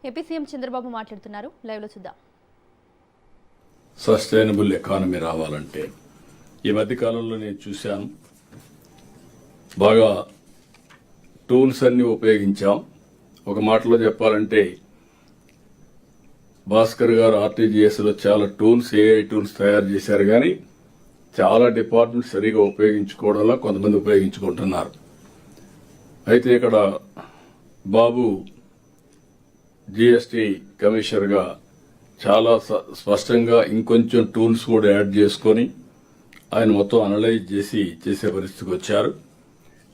AP CM Chandrababu మాట్లాడుతున్నారు. Live లో చూద్దాం. సస్టైనబుల్ ఎకానమీ రావాలంటే ఈ మధ్య కాలంలో నేను చూశాను, బాగా టూల్స్ అన్ని ఉపయోగించాం. ఒక మాటలో చెప్పాలంటే భాస్కర్ గారు ఆర్టీజీఎస్ లో చాలా టూల్స్, ఏఐ టూల్స్ తయారు చేశారు. కానీ చాలా డిపార్ట్మెంట్ సరిగా ఉపయోగించుకోవడంలో కొంతమంది ఉపయోగించుకుంటున్నారు. అయితే ఇక్కడ బాబు జీఎస్టీ కమిషనర్ గా చాలా స్పష్టంగా ఇంకొంచెం టూల్స్ కూడా యాడ్ చేసుకొని ఆయన మొత్తం అనలైజ్ చేసే పరిస్థితికి వచ్చారు.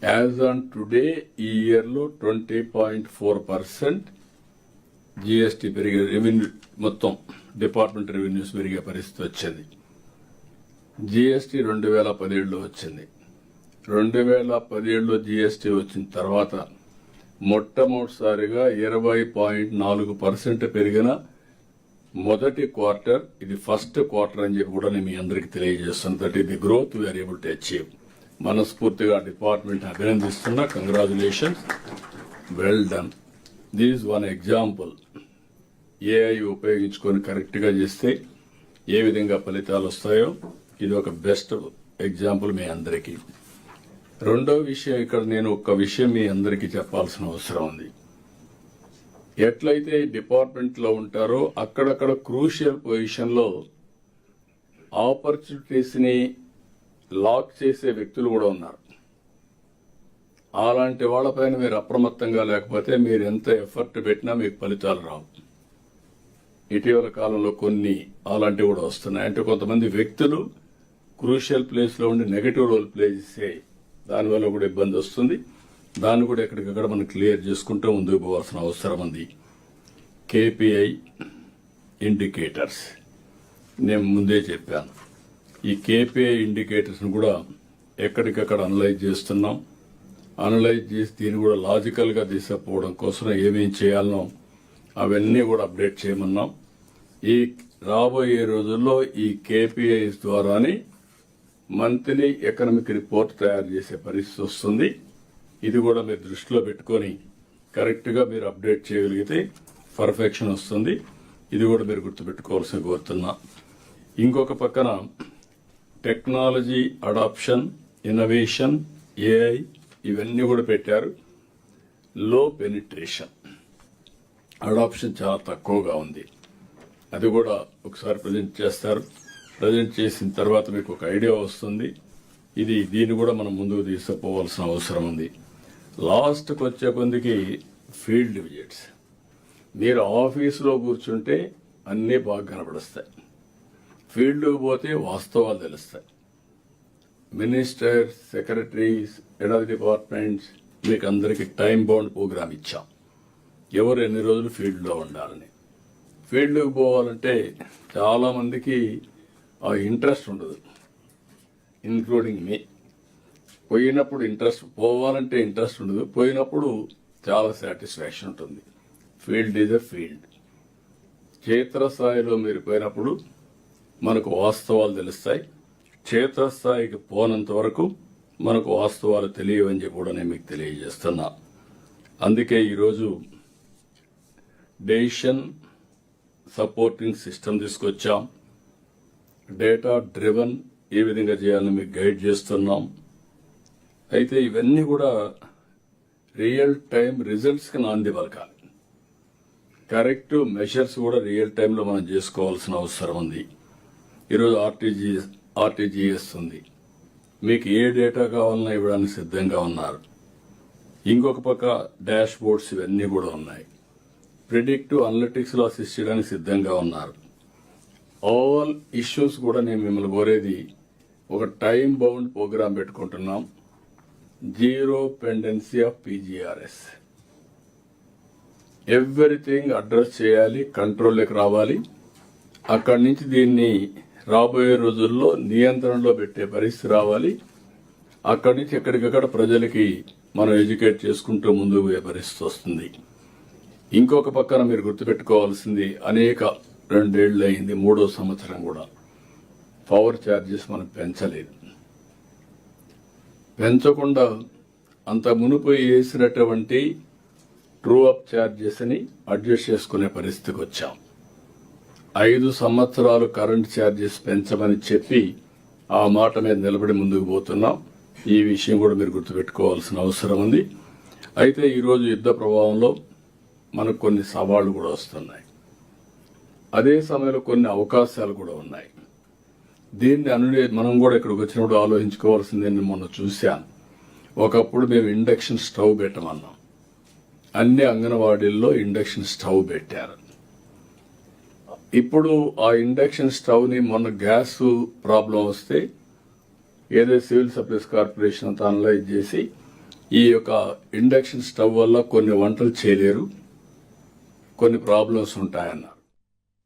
యాజ్ ఆన్ టుడే ఈ ఇయర్ లో 20.4% జీఎస్టీ పెరిగే, రెవెన్యూ మొత్తం డిపార్ట్మెంట్ రెవెన్యూస్ పెరిగే పరిస్థితి వచ్చింది. జీఎస్టీ 2017లో వచ్చింది. 2017లో జీఎస్టీ వచ్చిన తర్వాత మొట్టమొదటిసారిగా 20.4% పెరిగిన మొదటి క్వార్టర్ ఇది. ఫస్ట్ క్వార్టర్ అని చెప్పి కూడా నేను మీ అందరికీ తెలియజేస్తాను. దట్ ఇది growth we are able to achieve. మనస్ఫూర్తిగా డిపార్ట్మెంట్ అభినందిస్తున్నా. Congratulations, well done. This is one example. AI ఉపయోగించుకొని కరెక్ట్ గా చేస్తే ఏ విధంగా ఫలితాలు వస్తాయో ఇది ఒక బెస్ట్ ఎగ్జాంపుల్ మీ అందరికీ. రెండో విషయం, ఇక్కడ నేను ఒక విషయం మీ అందరికీ చెప్పాల్సిన అవసరం ఉంది. ఎట్లయితే డిపార్ట్మెంట్ లో ఉంటారో అక్కడక్కడ క్రూషియల్ పొజిషన్ లో ఆపర్చునిటీస్ ని లాక్ చేసే వ్యక్తులు కూడా ఉన్నారు. అలాంటి వాళ్లపైన మీరు అప్రమత్తంగా లేకపోతే మీరు ఎంత ఎఫర్ట్ పెట్టినా మీకు ఫలితాలు రావు. ఇటీవల కాలంలో కొన్ని అలాంటివి కూడా వస్తున్నాయి. అంటే కొంతమంది వ్యక్తులు క్రూషియల్ ప్లేస్ లో ఉండి నెగటివ్ రోల్ ప్లే చేసే దానివల్ల కూడా ఇబ్బంది వస్తుంది. దాన్ని కూడా ఎక్కడికక్కడ మనం క్లియర్ చేసుకుంటూ ముందుకు పోవాల్సిన అవసరం ఉంది. కేపీఐ ఇండికేటర్స్ నేను ముందే చెప్పాను. ఈ కేపీఐ ఇండికేటర్స్ కూడా ఎక్కడికక్కడ అనలైజ్ చేస్తున్నాం. అనలైజ్ చేసి దీన్ని కూడా లాజికల్ గా తీసుకుపోవడం కోసం ఏమేం చేయాలనో అవన్నీ కూడా అప్డేట్ చేయమన్నాం. ఈ రాబోయే రోజుల్లో ఈ కేపీఐస్ ద్వారానే మంత్లీ ఎకనామిక్ రిపోర్ట్ తయారు చేసే పరిస్థితి వస్తుంది. ఇది కూడా మీరు దృష్టిలో పెట్టుకొని కరెక్ట్ గా మీరు అప్డేట్ చేయగలిగితే పర్ఫెక్షన్ వస్తుంది. ఇది కూడా మీరు గుర్తుపెట్టుకోవాల్సి కోరుతున్నా. ఇంకొక పక్కన టెక్నాలజీ అడాప్షన్, ఇన్నోవేషన్, ఏఐ ఇవన్నీ కూడా పెట్టారు. లో పెనిట్రేషన్, అడాప్షన్ చాలా తక్కువగా ఉంది. అది కూడా ఒకసారి ప్రజెంట్ చేస్తారు. ప్రజెంట్ చేసిన తర్వాత మీకు ఒక ఐడియా వస్తుంది. దీన్ని కూడా మనం ముందుకు తీసుకుపోవాల్సిన అవసరం ఉంది. లాస్ట్కి వచ్చే కొందికి ఫీల్డ్ విజిట్స్. మీరు ఆఫీసులో కూర్చుంటే అన్నీ బాగా కనపడుస్తాయి. ఫీల్డ్కి పోతే వాస్తవాలు తెలుస్తాయి. Ministers, secretaries, head of departments మీకు అందరికీ టైం బౌండ్ ప్రోగ్రామ్ ఇచ్చాం. ఎవరు ఎన్ని రోజులు ఫీల్డ్లో ఉండాలని. ఫీల్డ్కి పోవాలంటే చాలా మందికి ఆ ఇంట్రెస్ట్ ఉండదు, ఇన్క్లూడింగ్ మీ. పోయినప్పుడు ఇంట్రెస్ట్, పోవాలంటే ఇంట్రెస్ట్ ఉండదు. పోయినప్పుడు చాలా సాటిస్ఫాక్షన్ ఉంటుంది. Field is a field. క్షేత్రస్థాయిలో మీరు పోయినప్పుడు మనకు వాస్తవాలు తెలుస్తాయి. క్షేత్రస్థాయికి పోనంత వరకు మనకు వాస్తవాలు తెలియవని చెప్పి కూడా నేను మీకు తెలియజేస్తున్నా. అందుకే ఈరోజు డెసిషన్ సపోర్టింగ్ సిస్టమ్ తీసుకొచ్చాం. డేటా డ్రివెన్ ఏ విధంగా చేయాలని మీకు గైడ్ చేస్తున్నాం. అయితే ఇవన్నీ కూడా రియల్ టైం రిజల్ట్స్ కి నాంది పలకాలి. కరెక్టివ్ మెషర్స్ కూడా రియల్ టైంలో మనం చేసుకోవాల్సిన అవసరం ఉంది. ఈరోజు ఆర్టీజీఎస్ ఉంది. మీకు ఏ డేటా కావాలన్నా ఇవ్వడానికి సిద్ధంగా ఉన్నారు. ఇంకొక పక్క డాష్ బోర్డ్స్ ఇవన్నీ కూడా ఉన్నాయి. ప్రిడిక్టివ్ అనలిటిక్స్ లో అసిస్ట్ చేయడానికి సిద్ధంగా ఉన్నారు. ఆల్ ఇష్యూస్ కూడా నేను మిమ్మల్ని కోరేది, ఒక టైం బౌండ్ ప్రోగ్రామ్ పెట్టుకుంటున్నాం. Zero pendency of PGRS. Everything address చేయాలి, కంట్రోల్లోకి రావాలి. అక్కడి నుంచి దీన్ని రాబోయే రోజుల్లో నియంత్రణలో పెట్టే పరిస్థితి రావాలి. అక్కడి నుంచి ఎక్కడికక్కడ ప్రజలకి మనం ఎడ్యుకేట్ చేసుకుంటూ ముందుకు పోయే పరిస్థితి వస్తుంది. ఇంకొక పక్కన మీరు గుర్తుపెట్టుకోవాల్సింది, అనేక 2 ఏళ్లు అయింది, 3వ సంవత్సరం కూడా పవర్ ఛార్జెస్ మనం పెంచలేదు. పెంచకుండా అంత మునుపు వేసినటువంటి ట్రూ అప్ ఛార్జెస్ ని అడ్జస్ట్ చేసుకునే పరిస్థితికి వచ్చాం. 5 సంవత్సరాలు కరెంట్ ఛార్జెస్ పెంచమని చెప్పి ఆ మాట మీద నిలబడి ముందుకు పోతున్నాం. ఈ విషయం కూడా మీరు గుర్తుపెట్టుకోవాల్సిన అవసరం ఉంది. అయితే ఈరోజు యుద్ధ ప్రభావంలో మనకు కొన్ని సవాళ్లు కూడా వస్తున్నాయి. అదే సమయంలో కొన్ని అవకాశాలు కూడా ఉన్నాయి. దీన్ని మనం కూడా ఇక్కడికి వచ్చినప్పుడు ఆలోచించుకోవాల్సింది. నేను మొన్న చూశాను, ఒకప్పుడు మేము ఇండక్షన్ స్టవ్ పెట్టమన్నాం. అన్ని అంగన్వాడీల్లో ఇండక్షన్ స్టవ్ పెట్టారు. ఇప్పుడు ఆ ఇండక్షన్ స్టవ్ ని మొన్న గ్యాస్ ప్రాబ్లం వస్తే ఏదో సివిల్ సప్లైస్ కార్పొరేషన్ అంతా అనలైజ్ చేసి ఈ యొక్క ఇండక్షన్ స్టవ్ వల్ల కొన్ని వంటలు చేయలేరు, కొన్ని ప్రాబ్లమ్స్ ఉంటాయన్న.